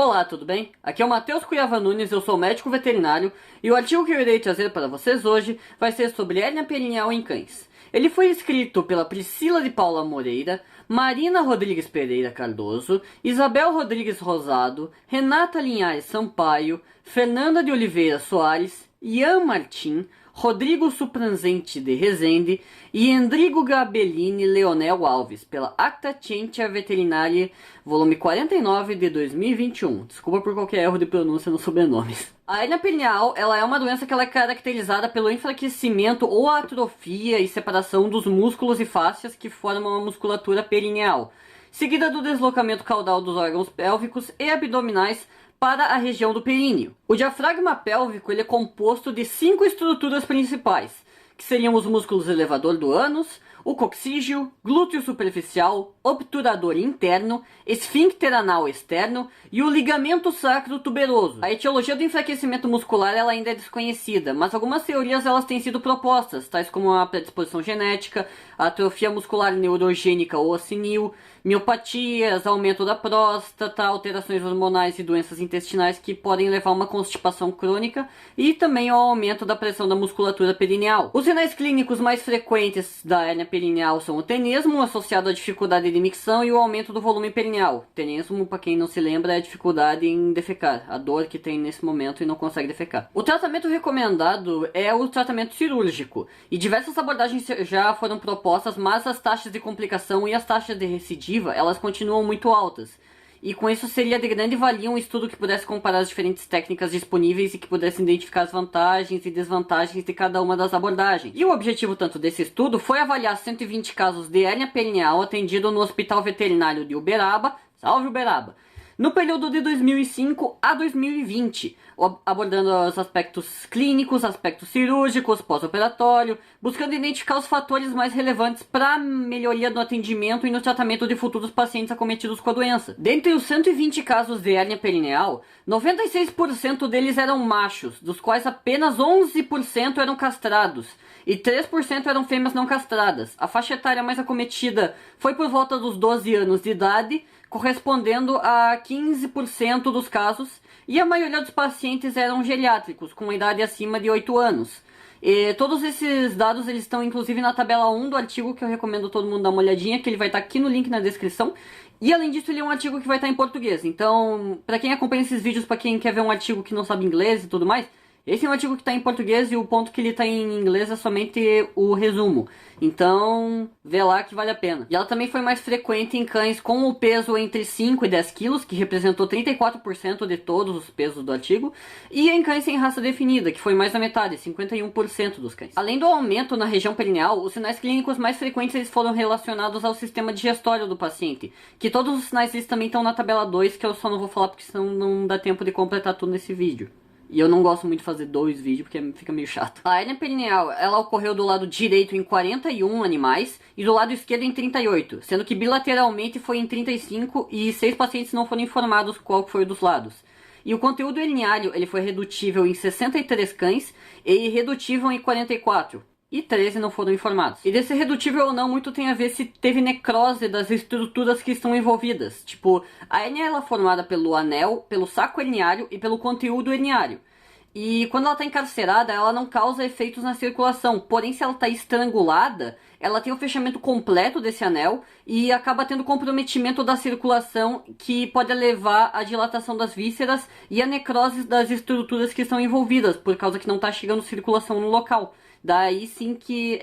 Olá, tudo bem? Aqui é o Matheus Cuiava Nunes, eu sou médico veterinário e o artigo que eu irei trazer para vocês hoje vai ser sobre hérnia perineal em cães. Ele foi escrito pela Priscila de Paula Moreira, Marina Rodrigues Pereira Cardoso, Isabel Rodrigues Rosado, Renata Linhares Sampaio, Fernanda de Oliveira Soares, Ian Martim, Rodrigo Supranzente de Rezende e Endrigo Gabellini Leonel Alves, pela Acta Scientia Veterinaria, volume 49 de 2021. Desculpa por qualquer erro de pronúncia nos sobrenomes. A hérnia perineal, ela é uma doença que ela é caracterizada pelo enfraquecimento ou atrofia e separação dos músculos e fáscias que formam a musculatura perineal, seguida do deslocamento caudal dos órgãos pélvicos e abdominais para a região do períneo. O diafragma pélvico ele é composto de 5 estruturas principais, que seriam os músculos elevador do ânus, o coccígeo, glúteo superficial, obturador interno, esfíncter anal externo e o ligamento sacro tuberoso. A etiologia do enfraquecimento muscular ela ainda é desconhecida, mas algumas teorias elas têm sido propostas, tais como a predisposição genética, a atrofia muscular neurogênica ou senil, miopatias, aumento da próstata, alterações hormonais e doenças intestinais que podem levar a uma constipação crônica e também ao aumento da pressão da musculatura perineal. Os sinais clínicos mais frequentes da hérnia perineal são o tenesmo, associado à dificuldade de micção, e o aumento do volume perineal. Tenesmo, para quem não se lembra, é a dificuldade em defecar, a dor que tem nesse momento e não consegue defecar. O tratamento recomendado é o tratamento cirúrgico, e diversas abordagens já foram propostas, mas as taxas de complicação e as taxas de recidiva, elas continuam muito altas. E com isso seria de grande valia um estudo que pudesse comparar as diferentes técnicas disponíveis e que pudesse identificar as vantagens e desvantagens de cada uma das abordagens. E o objetivo tanto desse estudo foi avaliar 120 casos de hérnia perineal atendido no Hospital Veterinário de Uberaba, salve Uberaba, no período de 2005 a 2020, abordando os aspectos clínicos, aspectos cirúrgicos, pós-operatório, buscando identificar os fatores mais relevantes para a melhoria do atendimento e no tratamento de futuros pacientes acometidos com a doença. Dentre os 120 casos de hérnia perineal, 96% deles eram machos, dos quais apenas 11% eram castrados e 3% eram fêmeas não castradas. A faixa etária mais acometida foi por volta dos 12 anos de idade, correspondendo a 15% dos casos, e a maioria dos pacientes eram geriátricos, com uma idade acima de 8 anos. E todos esses dados eles estão inclusive na tabela 1 do artigo, que eu recomendo todo mundo dar uma olhadinha, que ele vai estar aqui no link na descrição. E além disso ele é um artigo que vai estar em português, então para quem acompanha esses vídeos, para quem quer ver um artigo que não sabe inglês e tudo mais, esse é um artigo que está em português e o ponto que ele está em inglês é somente o resumo. Então, vê lá que vale a pena. E ela também foi mais frequente em cães com o peso entre 5 e 10 quilos, que representou 34% de todos os pesos do artigo, e em cães sem raça definida, que foi mais da metade, 51% dos cães. Além do aumento na região perineal, os sinais clínicos mais frequentes eles foram relacionados ao sistema digestório do paciente, que todos os sinais eles também estão na tabela 2, que eu só não vou falar porque senão não dá tempo de completar tudo nesse vídeo. E eu não gosto muito de fazer 2 vídeos porque fica meio chato. A hérnia perineal, ela ocorreu do lado direito em 41 animais e do lado esquerdo em 38, sendo que bilateralmente foi em 35 e 6 pacientes não foram informados qual foi o dos lados. E o conteúdo herniário, ele foi redutível em 63 cães e irredutível em 44. E 13 não foram informados. E desse redutível ou não, muito tem a ver se teve necrose das estruturas que estão envolvidas. Tipo, a hérnia ela é formada pelo anel, pelo saco herniário e pelo conteúdo herniário. E quando ela está encarcerada, ela não causa efeitos na circulação. Porém, se ela está estrangulada, ela tem o fechamento completo desse anel e acaba tendo comprometimento da circulação, que pode levar à dilatação das vísceras e à necrose das estruturas que estão envolvidas, por causa que não está chegando circulação no local. Daí sim que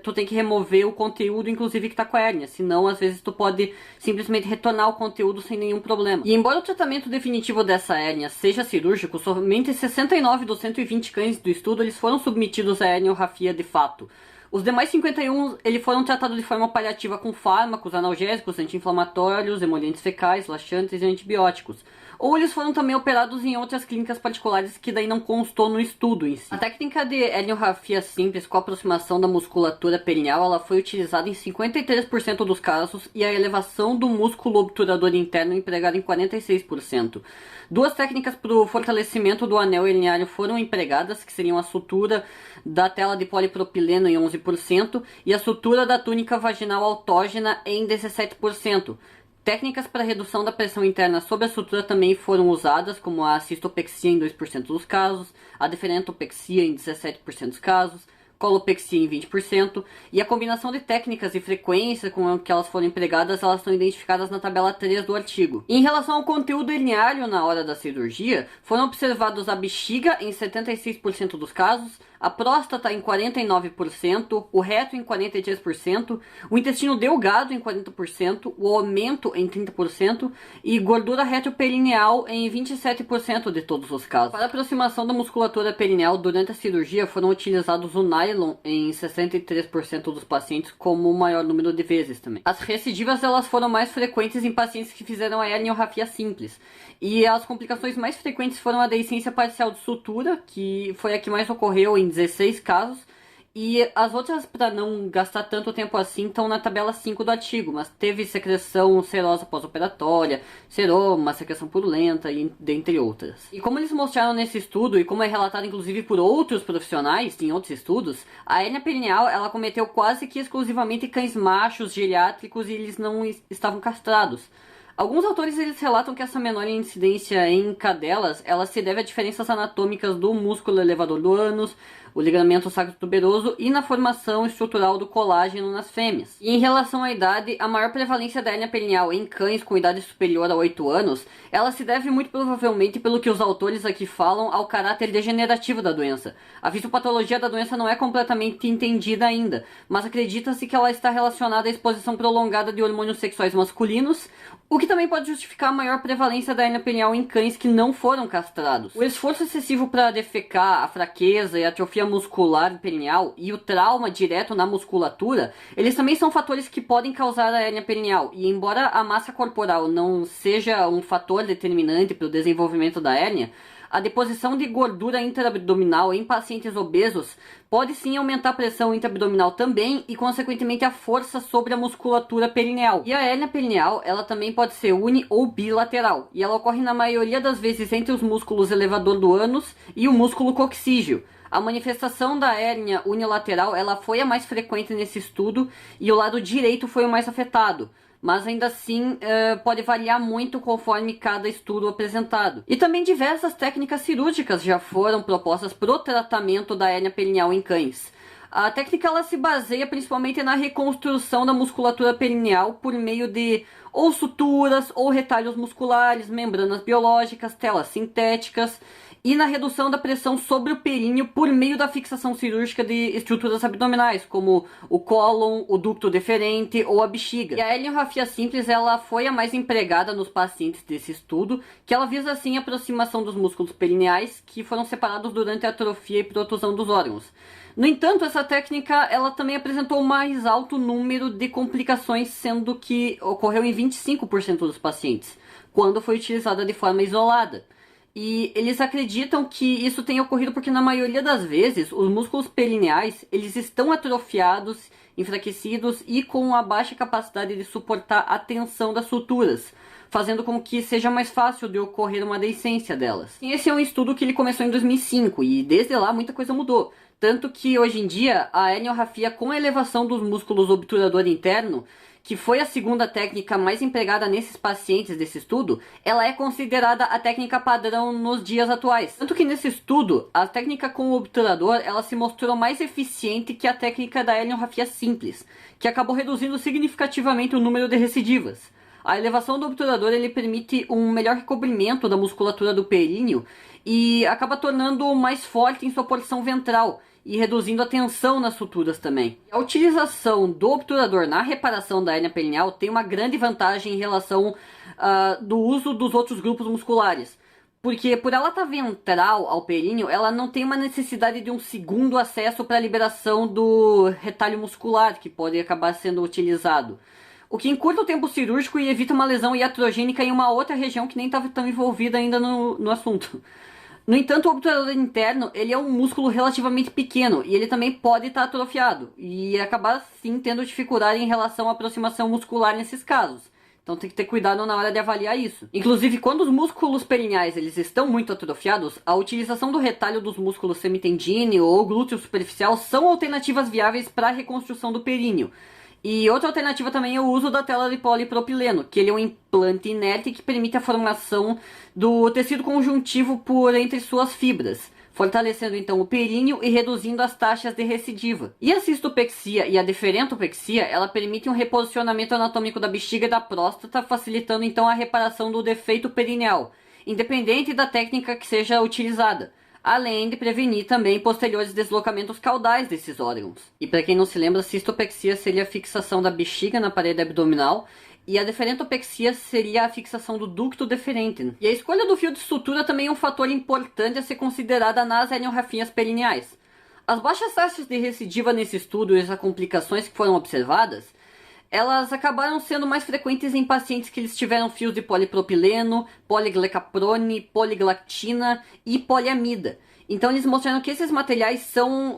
tu tem que remover o conteúdo, inclusive que tá com a hérnia. Senão, às vezes, tu pode simplesmente retornar o conteúdo sem nenhum problema. E embora o tratamento definitivo dessa hérnia seja cirúrgico, somente 69 dos 120 cães do estudo eles foram submetidos à herniorrafia de fato. Os demais 51 eles foram tratados de forma paliativa com fármacos, analgésicos, anti-inflamatórios, emolientes fecais, laxantes e antibióticos. Ou eles foram também operados em outras clínicas particulares que daí não constou no estudo em si. A técnica de herniorrafia simples com aproximação da musculatura perineal ela foi utilizada em 53% dos casos e a elevação do músculo obturador interno empregada em 46%. Duas técnicas para o fortalecimento do anel herniário foram empregadas, que seriam a sutura da tela de polipropileno em 11% e a sutura da túnica vaginal autógena em 17%. Técnicas para redução da pressão interna sobre a sutura também foram usadas, como a cistopexia em 2% dos casos, a deferentopexia em 17% dos casos, colopexia em 20%, e a combinação de técnicas e frequência com que elas foram empregadas, elas estão identificadas na tabela 3 do artigo. Em relação ao conteúdo herniário na hora da cirurgia, foram observados a bexiga em 76% dos casos, a próstata em 49%, o reto em 43%, o intestino delgado em 40%, o aumento em 30% e gordura retroperineal em 27% de todos os casos. Para a aproximação da musculatura perineal durante a cirurgia, foram utilizados o nylon em 63% dos pacientes, como o maior número de vezes também. As recidivas elas foram mais frequentes em pacientes que fizeram a hernioraquia simples. E as complicações mais frequentes foram a deiscência parcial de sutura, que foi a que mais ocorreu em 16 casos, e as outras, para não gastar tanto tempo assim, estão na tabela 5 do artigo, mas teve secreção serosa pós-operatória, seroma, secreção purulenta, e dentre outras. E como eles mostraram nesse estudo, e como é relatado inclusive por outros profissionais em outros estudos, a hérnia perineal ela cometeu quase que exclusivamente cães machos geriátricos e eles não estavam castrados. Alguns autores eles relatam que essa menor incidência em cadelas ela se deve a diferenças anatômicas do músculo elevador do ânus, o ligamento sacrotuberoso e na formação estrutural do colágeno nas fêmeas. E em relação à idade, a maior prevalência da hérnia perineal em cães com idade superior a 8 anos, ela se deve muito provavelmente, pelo que os autores aqui falam, ao caráter degenerativo da doença. A fisiopatologia da doença não é completamente entendida ainda, mas acredita-se que ela está relacionada à exposição prolongada de hormônios sexuais masculinos, o que também pode justificar a maior prevalência da hérnia perineal em cães que não foram castrados. O esforço excessivo para defecar, a fraqueza e a atrofia muscular perineal e o trauma direto na musculatura, eles também são fatores que podem causar a hérnia perineal. E embora a massa corporal não seja um fator determinante para o desenvolvimento da hérnia, a deposição de gordura intraabdominal em pacientes obesos pode sim aumentar a pressão intraabdominal também e, consequentemente, a força sobre a musculatura perineal. E a hérnia perineal, ela também pode ser uni ou bilateral, e ela ocorre na maioria das vezes entre os músculos elevador do ânus e o músculo coxígeo. A manifestação da hérnia unilateral, ela foi a mais frequente nesse estudo e o lado direito foi o mais afetado. Mas ainda assim pode variar muito conforme cada estudo apresentado. E também diversas técnicas cirúrgicas já foram propostas para o tratamento da hérnia perineal em cães. A técnica ela se baseia principalmente na reconstrução da musculatura perineal por meio de ou suturas ou retalhos musculares, membranas biológicas, telas sintéticas e na redução da pressão sobre o períneo por meio da fixação cirúrgica de estruturas abdominais, como o cólon, o ducto deferente ou a bexiga. E a heliorrafia simples ela foi a mais empregada nos pacientes desse estudo, que ela visa assim a aproximação dos músculos perineais que foram separados durante a atrofia e protusão dos órgãos. No entanto, essa técnica ela também apresentou o mais alto número de complicações, sendo que ocorreu em 25% dos pacientes, quando foi utilizada de forma isolada. E eles acreditam que isso tem ocorrido porque na maioria das vezes os músculos perineais eles estão atrofiados, enfraquecidos e com a baixa capacidade de suportar a tensão das suturas, fazendo com que seja mais fácil de ocorrer uma deiscência delas. E esse é um estudo que ele começou em 2005 e desde lá muita coisa mudou. Tanto que hoje em dia a heliorrafia com a elevação dos músculos obturador interno, que foi a segunda técnica mais empregada nesses pacientes desse estudo, ela é considerada a técnica padrão nos dias atuais. Tanto que nesse estudo, a técnica com o obturador, ela se mostrou mais eficiente que a técnica da heliorrafia simples, que acabou reduzindo significativamente o número de recidivas. A elevação do obturador ele permite um melhor recobrimento da musculatura do períneo e acaba tornando mais forte em sua porção ventral e reduzindo a tensão nas suturas também. A utilização do obturador na reparação da hérnia perineal tem uma grande vantagem em relação do uso dos outros grupos musculares. Porque por ela estar ventral ao períneo, ela não tem uma necessidade de um segundo acesso para a liberação do retalho muscular que pode acabar sendo utilizado. O que encurta o tempo cirúrgico e evita uma lesão iatrogênica em uma outra região que nem estava tão envolvida ainda no assunto. No entanto, o obturador interno ele é um músculo relativamente pequeno e ele também pode estar atrofiado e acabar sim tendo dificuldade em relação à aproximação muscular nesses casos. Então tem que ter cuidado na hora de avaliar isso. Inclusive, quando os músculos perineais eles estão muito atrofiados, a utilização do retalho dos músculos semitendíneo ou glúteo superficial são alternativas viáveis para a reconstrução do períneo. E outra alternativa também é o uso da tela de polipropileno, que ele é um implante inerte que permite a formação do tecido conjuntivo por entre suas fibras, fortalecendo então o períneo e reduzindo as taxas de recidiva. E a cistopexia e a deferentopexia, ela permite um reposicionamento anatômico da bexiga e da próstata, facilitando então a reparação do defeito perineal, independente da técnica que seja utilizada, além de prevenir também posteriores deslocamentos caudais desses órgãos. E para quem não se lembra, a cistopexia seria a fixação da bexiga na parede abdominal e a deferentopexia seria a fixação do ducto deferente. E a escolha do fio de sutura também é um fator importante a ser considerada nas herniorrafias perineais. As baixas taxas de recidiva nesse estudo e as complicações que foram observadas, elas acabaram sendo mais frequentes em pacientes que eles tiveram fios de polipropileno, poliglecaprone, poliglactina e poliamida. Então eles mostraram que esses materiais são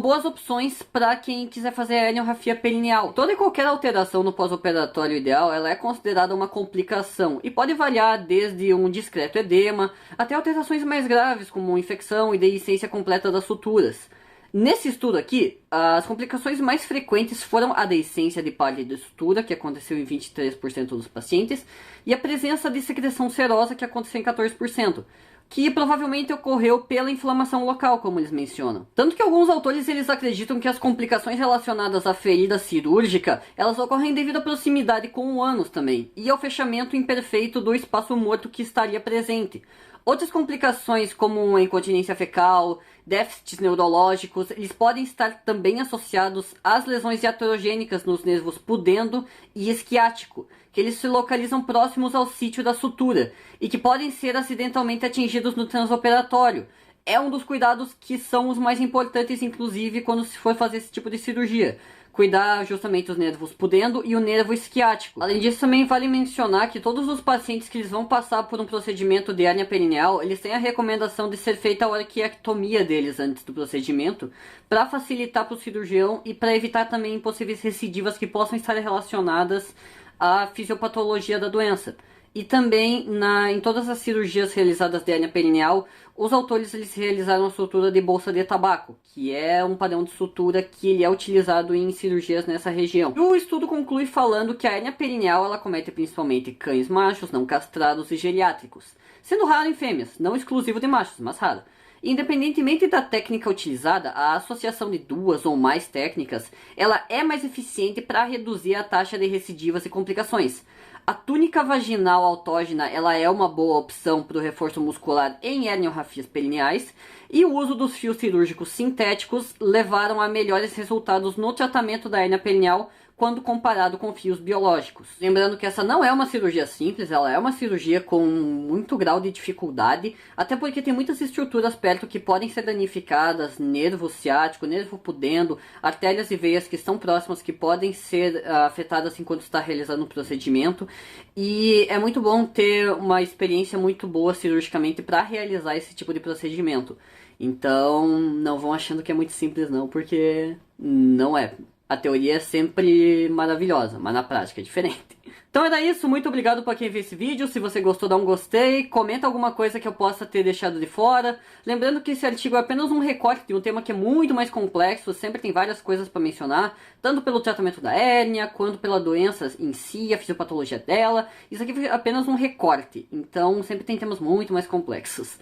boas opções para quem quiser fazer a herniorrafia perineal. Toda e qualquer alteração no pós-operatório ideal, ela é considerada uma complicação e pode variar desde um discreto edema até alterações mais graves como infecção e deiscência completa das suturas. Nesse estudo aqui, as complicações mais frequentes foram a deiscência de palha de sutura, que aconteceu em 23% dos pacientes, e a presença de secreção serosa, que aconteceu em 14%, que provavelmente ocorreu pela inflamação local, como eles mencionam. Tanto que alguns autores eles acreditam que as complicações relacionadas à ferida cirúrgica, elas ocorrem devido à proximidade com o ânus também, e ao fechamento imperfeito do espaço morto que estaria presente. Outras complicações, como a incontinência fecal, déficits neurológicos, eles podem estar também associados às lesões iatrogênicas nos nervos pudendo e esquiático, que eles se localizam próximos ao sítio da sutura e que podem ser acidentalmente atingidos no transoperatório. É um dos cuidados que são os mais importantes, inclusive, quando se for fazer esse tipo de cirurgia. Cuidar justamente os nervos pudendo e o nervo esquiático. Além disso, também vale mencionar que todos os pacientes que eles vão passar por um procedimento de hérnia perineal, eles têm a recomendação de ser feita a orquiectomia deles antes do procedimento, para facilitar para o cirurgião e para evitar também possíveis recidivas que possam estar relacionadas à fisiopatologia da doença. E também em todas as cirurgias realizadas de hérnia perineal, os autores eles realizaram a sutura de bolsa de tabaco, que é um padrão de sutura que ele é utilizado em cirurgias nessa região. E o estudo conclui falando que a hérnia perineal ela comete principalmente cães machos, não castrados e geriátricos, sendo raro em fêmeas, não exclusivo de machos, mas raro. Independentemente da técnica utilizada, a associação de duas ou mais técnicas, ela é mais eficiente para reduzir a taxa de recidivas e complicações. A túnica vaginal autógena ela é uma boa opção para o reforço muscular em herniorrafias perineais e o uso dos fios cirúrgicos sintéticos levaram a melhores resultados no tratamento da hérnia perineal quando comparado com fios biológicos. Lembrando que essa não é uma cirurgia simples, ela é uma cirurgia com muito grau de dificuldade, até porque tem muitas estruturas perto que podem ser danificadas, nervo ciático, nervo pudendo, artérias e veias que estão próximas que podem ser afetadas enquanto está realizando o procedimento, e é muito bom ter uma experiência muito boa cirurgicamente para realizar esse tipo de procedimento. Então, não vão achando que é muito simples não, porque não é. A teoria é sempre maravilhosa, mas na prática é diferente. Então era isso, muito obrigado para quem viu esse vídeo. Se você gostou, dá um gostei, comenta alguma coisa que eu possa ter deixado de fora. Lembrando que esse artigo é apenas um recorte de um tema que é muito mais complexo, sempre tem várias coisas para mencionar, tanto pelo tratamento da hérnia, quanto pela doença em si, a fisiopatologia dela. Isso aqui foi apenas um recorte, então sempre tem temas muito mais complexos.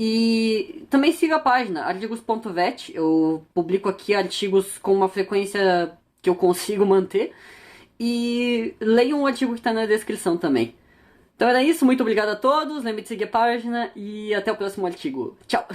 E também siga a página artigos.vet, eu publico aqui artigos com uma frequência que eu consigo manter. E leiam o artigo que está na descrição também. Então era isso, muito obrigado a todos, lembre de seguir a página e até o próximo artigo. Tchau!